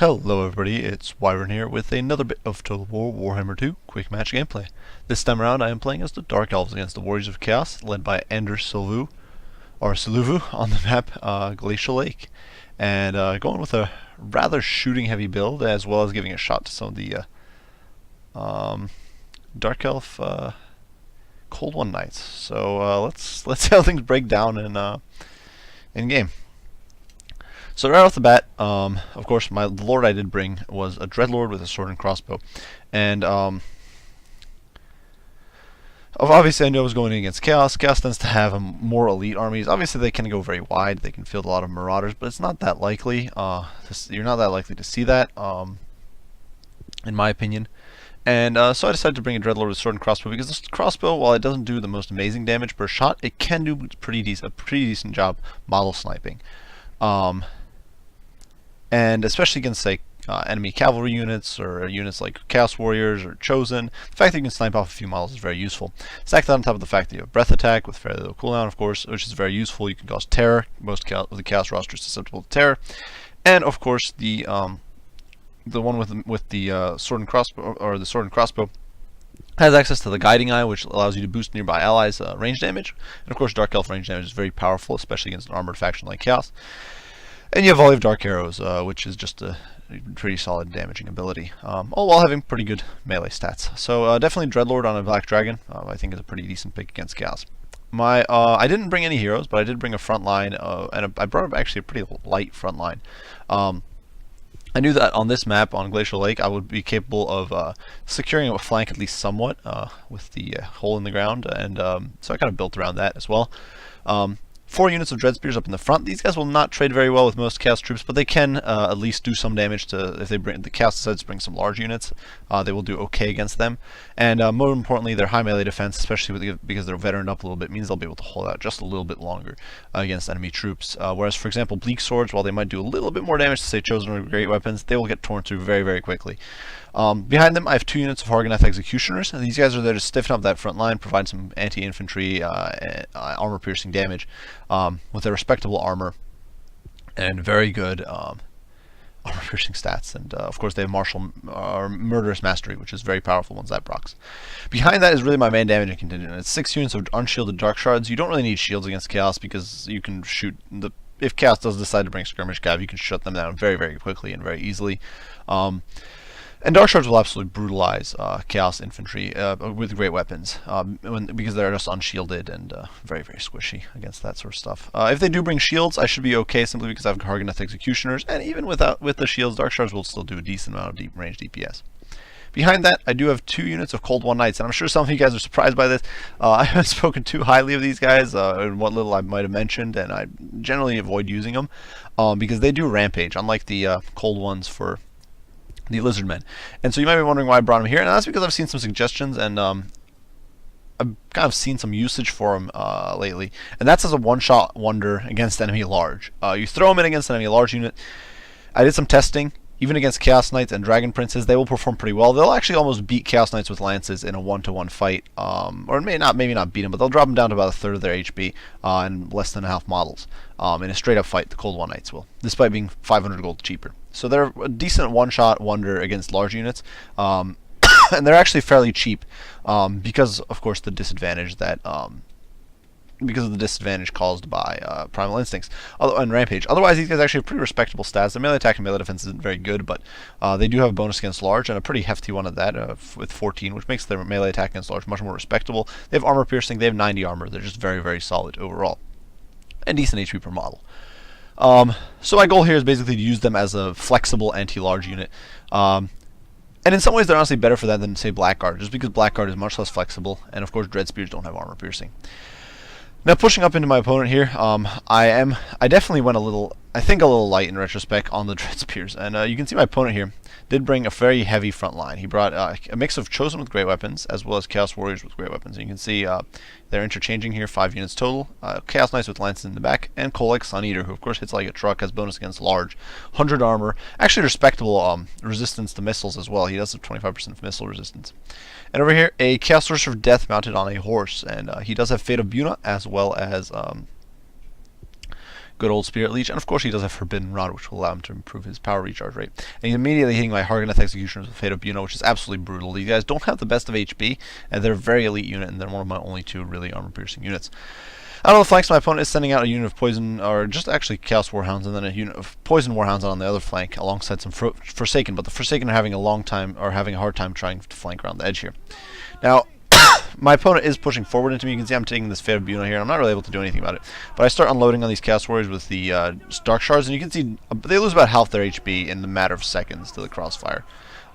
Hello everybody, it's Wyvern here with another bit of Total War Warhammer 2 quick match gameplay. This time around I am playing as the Dark Elves against the Warriors of Chaos, led by Anders Silvu, or Siluvu on the map, Glacial Lake. And going with a rather shooting heavy build, as well as giving a shot to some of the Dark Elf Cold One Knights. So let's see how things break down in game. So right off the bat, of course, the lord I did bring was a Dreadlord with a sword and crossbow, and obviously I knew I was going against Chaos. Chaos tends to have more elite armies. Obviously they can go very wide, they can field a lot of marauders, but it's not that likely. You're not that likely to see that, in my opinion. And so I decided to bring a Dreadlord with sword and crossbow because this crossbow, while it doesn't do the most amazing damage per shot, it can do a pretty decent job model sniping. And especially against, say, enemy cavalry units or units like Chaos Warriors or Chosen, the fact that you can snipe off a few models is very useful. Stack that on top of the fact that you have breath attack with fairly low cooldown, of course, which is very useful. You can cause terror. Most of the Chaos roster is susceptible to terror, and of course the one with the sword and crossbow, or the sword and crossbow, has access to the Guiding Eye, which allows you to boost nearby allies' range damage. And of course, Dark Elf range damage is very powerful, especially against an armored faction like Chaos. And you have Volley of Dark Arrows, which is just a pretty solid damaging ability, all while having pretty good melee stats. So definitely Dreadlord on a Black Dragon, I think is a pretty decent pick against Chaos. I didn't bring any heroes, but I did bring a front line, and I brought up actually a pretty light front line. I knew that on this map, on Glacial Lake, I would be capable of securing a flank at least somewhat with the hole in the ground, and so I kind of built around that as well. 4 units of Dread Spears up in the front. These guys will not trade very well with most Chaos troops, but they can at least do some damage to, if the Chaos decides to bring some large units, they will do okay against them. And more importantly, their high melee defense, especially because they're veteraned up a little bit, means they'll be able to hold out just a little bit longer against enemy troops. Whereas, for example, Bleak Swords, while they might do a little bit more damage to, say, Chosen or Great Weapons, they will get torn through very, very quickly. Behind them, I have 2 units of Hargonath Executioners, and these guys are there to stiffen up that front line, provide some anti-infantry, armor-piercing damage with their respectable armor and very good armor-piercing stats. And of course, they have Martial or Murderous Mastery, which is very powerful once that procs. Behind that is really my main damaging contingent. It's 6 units of Unshielded Dark Shards. You don't really need shields against Chaos because you can shoot if Chaos does decide to bring Skirmish Cav, you can shut them down very, very quickly and very easily. And Dark Shards will absolutely brutalize Chaos Infantry with great weapons because they're just unshielded and very, very squishy against that sort of stuff. If they do bring shields, I should be okay simply because I have Hargonath Executioners, and even with the shields, Dark Shards will still do a decent amount of deep range DPS. Behind that, I do have 2 units of Cold One Knights, and I'm sure some of you guys are surprised by this. I haven't spoken too highly of these guys, and what little I might have mentioned, and I generally avoid using them because they do rampage, unlike the Cold Ones for the Lizardmen. And so you might be wondering why I brought them here, and that's because I've seen some suggestions, and I've kind of seen some usage for them lately, and that's as a one-shot wonder against enemy large. You throw them in against an enemy large unit. I did some testing. Even against Chaos Knights and Dragon Princes, they will perform pretty well. They'll actually almost beat Chaos Knights with Lances in a 1-to-1 fight, or maybe not beat them, but they'll drop them down to about a third of their HP and less than half models. In a straight-up fight, the Cold One Knights will, despite being 500 gold cheaper. So they're a decent one-shot wonder against large units, and they're actually fairly cheap because, of course, the disadvantage that because of the disadvantage caused by Primal Instincts and Rampage. Otherwise, these guys actually have pretty respectable stats. Their melee attack and melee defense isn't very good, but they do have a bonus against large, and a pretty hefty one at that, with 14, which makes their melee attack against large much more respectable. They have armor piercing, they have 90 armor, they're just very, very solid overall. And decent HP per model. So my goal here is basically to use them as a flexible anti-large unit. And in some ways, they're honestly better for that than, say, Blackguard, just because Blackguard is much less flexible, and of course, Dread Spears don't have armor piercing. Now, pushing up into my opponent here, I definitely went a little light in retrospect on the Dread Spears, and you can see my opponent here did bring a very heavy front line. He brought a mix of Chosen with great weapons, as well as Chaos Warriors with great weapons. And you can see they're interchanging here, 5 units total. Chaos Knights with lances in the back, and Kolek Sun Eater, who of course hits like a truck, has bonus against large, 100 armor, actually respectable resistance to missiles as well. He does have 25% missile resistance. And over here, a Chaos Sorcerer of Death mounted on a horse, and he does have Fate of Buna, as well as good old Spirit Leech, and of course he does have Forbidden Rod, which will allow him to improve his power recharge rate. And he's immediately hitting my Hargoneth Executioners with Fate of Buno, which is absolutely brutal. These guys don't have the best of HP, and they're a very elite unit, and they're one of my only 2 really armor-piercing units. Out on the flanks, my opponent is sending out a unit of Poison, or just actually Chaos Warhounds, and then a unit of Poison Warhounds on the other flank, alongside some Forsaken, but the Forsaken are having a hard time trying to flank around the edge here. Now, my opponent is pushing forward into me. You can see I'm taking this Fate of Buno here, and I'm not really able to do anything about it. But I start unloading on these Chaos Warriors with the Dark Shards, and you can see they lose about half their HP in the matter of seconds to the Crossfire.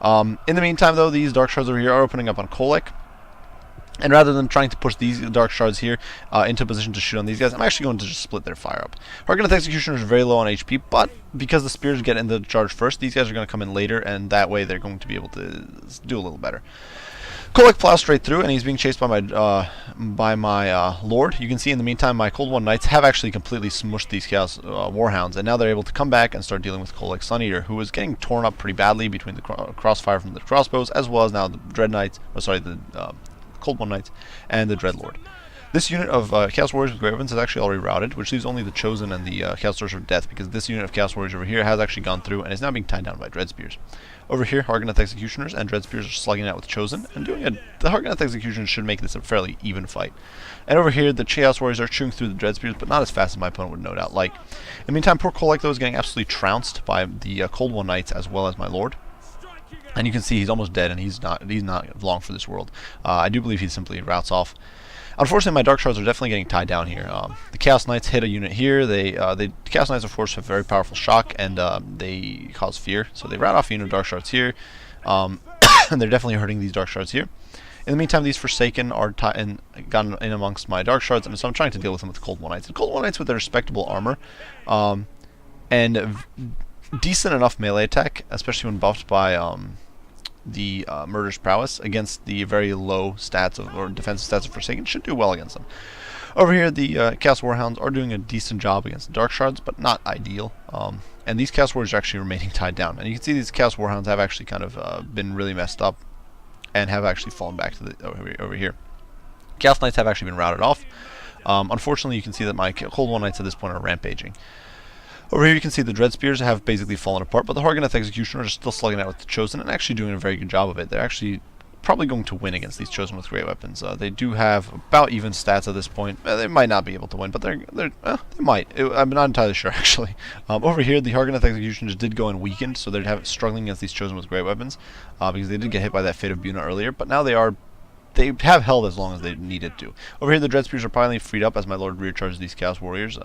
In the meantime, though, these Dark Shards over here are opening up on Kolek. And rather than trying to push these Dark Shards here into a position to shoot on these guys, I'm actually going to just split their fire up. Hargoneth Executioners are very low on HP, but because the Spears get in the charge first, these guys are going to come in later, and that way they're going to be able to do a little better. Kolek plows straight through, and he's being chased by my Lord. You can see in the meantime my Cold One Knights have actually completely smushed these Chaos Warhounds, and now they're able to come back and start dealing with Kolek Sun Eater, who is getting torn up pretty badly between the crossfire from the crossbows, as well as now the Dread Knights, the Cold One Knights, and the Dreadlord. This unit of Chaos Warriors with Great Weapons is actually already routed, which leaves only the Chosen and the Chaos Sorcerer of Death, because this unit of Chaos Warriors over here has actually gone through and is now being tied down by Dread Spears. Over here, Hargoneth Executioners and Dread Spears are slugging out with Chosen, and the Hargoneth Executioners should make this a fairly even fight. And over here, the Chaos Warriors are chewing through the Dread Spears, but not as fast as my opponent would no doubt like. In the meantime, poor Kolek, though, is getting absolutely trounced by the Cold One Knights as well as my Lord. And you can see he's almost dead, and he's not long for this world. I do believe he simply routes off. Unfortunately, my Dark Shards are definitely getting tied down here. The Chaos Knights hit a unit here. The Chaos Knights, of course, have very powerful shock, and they cause fear. So they rout off a unit of Dark Shards here, and they're definitely hurting these Dark Shards here. In the meantime, these Forsaken are gotten in amongst my Dark Shards, and so I'm trying to deal with them with Cold One Knights. And Cold One Knights with their respectable armor, and decent enough melee attack, especially when buffed by the Murder's Prowess against the very low stats or defensive stats of Forsaken, should do well against them. Over here, the Chaos Warhounds are doing a decent job against the Dark Shards, but not ideal. And these Chaos Warriors are actually remaining tied down. And you can see these Chaos Warhounds have actually kind of been really messed up and have actually fallen back to the over here. Chaos Knights have actually been routed off. Unfortunately, you can see that my Cold One Knights at this point are rampaging. Over here you can see the Dread Spears have basically fallen apart, but the Hargoneth Executioners are still slugging out with the Chosen and actually doing a very good job of it. They're actually probably going to win against these Chosen with Great Weapons. They do have about even stats at this point. They might not be able to win, but they might. I'm not entirely sure, actually. Over here, the Hargoneth Executioners did go and weakened, so they're struggling against these Chosen with Great Weapons, because they did get hit by that Fate of Buno earlier, but now they have held as long as they needed to. Over here, the Dread Spears are finally freed up as my Lord recharges these Chaos Warriors.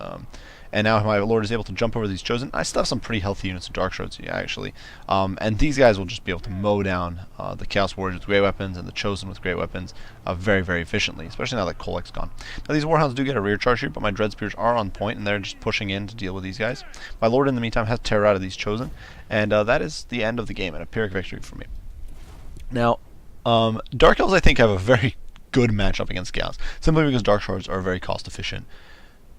And now my Lord is able to jump over these Chosen. I still have some pretty healthy units of Dark Shards, actually. And these guys will just be able to mow down the Chaos Warriors with Great Weapons and the Chosen with Great Weapons very, very efficiently, especially now that Kolek's gone. Now, these Warhounds do get a rear charge here, but my Dread Spears are on point, and they're just pushing in to deal with these guys. My Lord, in the meantime, has terror out of these Chosen, and that is the end of the game, and a Pyrrhic victory for me. Now, Dark Elves, I think, have a very good matchup against Chaos, simply because Dark Shards are a very cost-efficient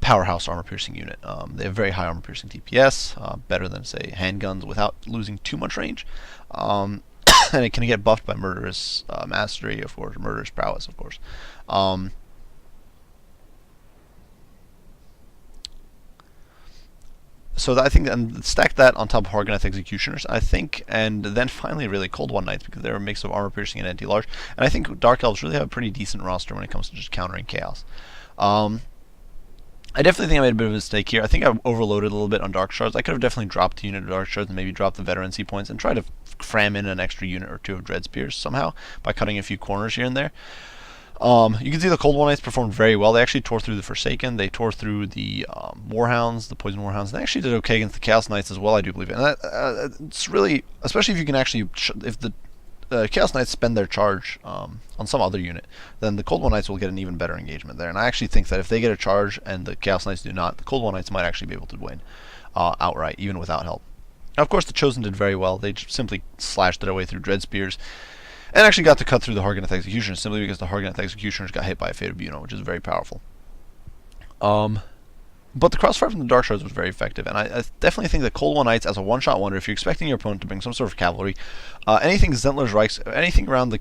powerhouse armor-piercing unit. They have very high armor-piercing DPS, better than, say, handguns without losing too much range. And it can get buffed by Murderous Mastery, of course, Murderous Prowess, of course. So I think, and stack that on top of Hargoneth Executioners, I think, and then finally really Cold One Knights, because they're a mix of armor-piercing and anti-large. And I think Dark Elves really have a pretty decent roster when it comes to just countering Chaos. I definitely think I made a bit of a mistake here. I think I overloaded a little bit on Dark Shards. I could have definitely dropped a unit of Dark Shards and maybe dropped the veterancy points and tried to cram in an extra unit or two of Dread Spears somehow by cutting a few corners here and there. You can see the Cold One Knights performed very well. They actually tore through the Forsaken. They tore through the Warhounds, the Poison Warhounds. And they actually did okay against the Chaos Knights as well, I do believe. And that, it's really, especially if you can actually, if the Chaos Knights spend their charge on some other unit, then the Cold One Knights will get an even better engagement there. And I actually think that if they get a charge and the Chaos Knights do not, the Cold One Knights might actually be able to win outright, even without help. Now, of course, the Chosen did very well. They just simply slashed their way through Dread Spears and actually got to cut through the Hargoneth Executioners simply because the Hargoneth Executioners got hit by a Fate of Buno, which is very powerful. But the crossfire from the Dark Shards was very effective, and I definitely think that Cold One Knights as a one-shot wonder, if you're expecting your opponent to bring some sort of cavalry, anything Zentler's Reichs, anything around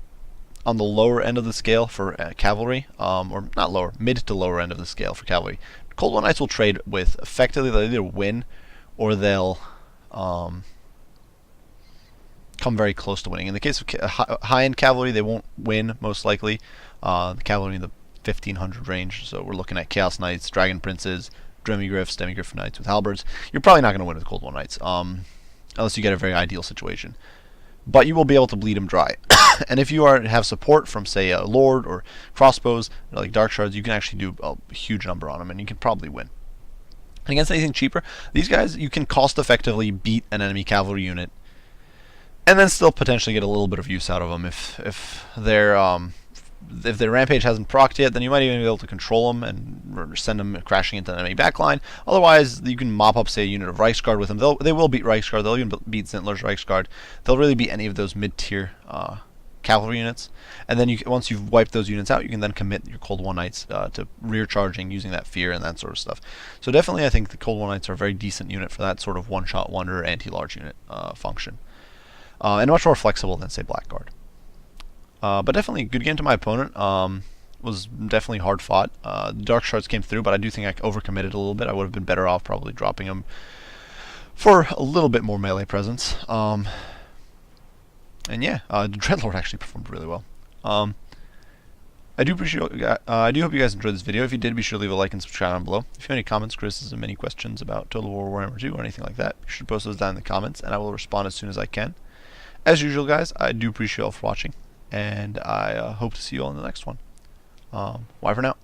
on the lower end of the scale for cavalry, or not lower, mid to lower end of the scale for cavalry, Cold War Knights will trade with effectively they'll either win or they'll come very close to winning. In the case of high-end cavalry, they won't win most likely. The cavalry in the 1500 range, so we're looking at Chaos Knights, Dragon Princes, Demigriffs, Demigriff Knights with halberds. You're probably not going to win with Cold War Knights, unless you get a very ideal situation. But you will be able to bleed them dry. And if you have support from, say, a Lord or crossbows, like Dark Shards, you can actually do a huge number on them, and you can probably win. And against anything cheaper, these guys, you can cost-effectively beat an enemy cavalry unit and then still potentially get a little bit of use out of them. If their rampage hasn't procced yet, then you might even be able to control them and send them crashing into the enemy backline. Otherwise, you can mop up, say, a unit of Reichsguard with them. They will beat Reichsguard. They'll even beat Zintler's Reichsguard. They'll really beat any of those mid-tier cavalry units. And then once you've wiped those units out, you can then commit your Cold War Knights to rear charging using that fear and that sort of stuff. So definitely, I think the Cold War Knights are a very decent unit for that sort of one-shot wonder anti-large unit function. And much more flexible than, say, Blackguard. But definitely a good game to my opponent. Was definitely hard fought. Dark Shards came through, but I do think I overcommitted a little bit. I would have been better off probably dropping him for a little bit more melee presence. And yeah, Dreadlord actually performed really well. I do hope you guys enjoyed this video. If you did, be sure to leave a like and subscribe down below. If you have any comments, criticism, any questions about Total War Warhammer 2 or anything like that, you should post those down in the comments, and I will respond as soon as I can. As usual, guys, I do appreciate you all for watching, and I hope to see you all in the next one. Bye for now.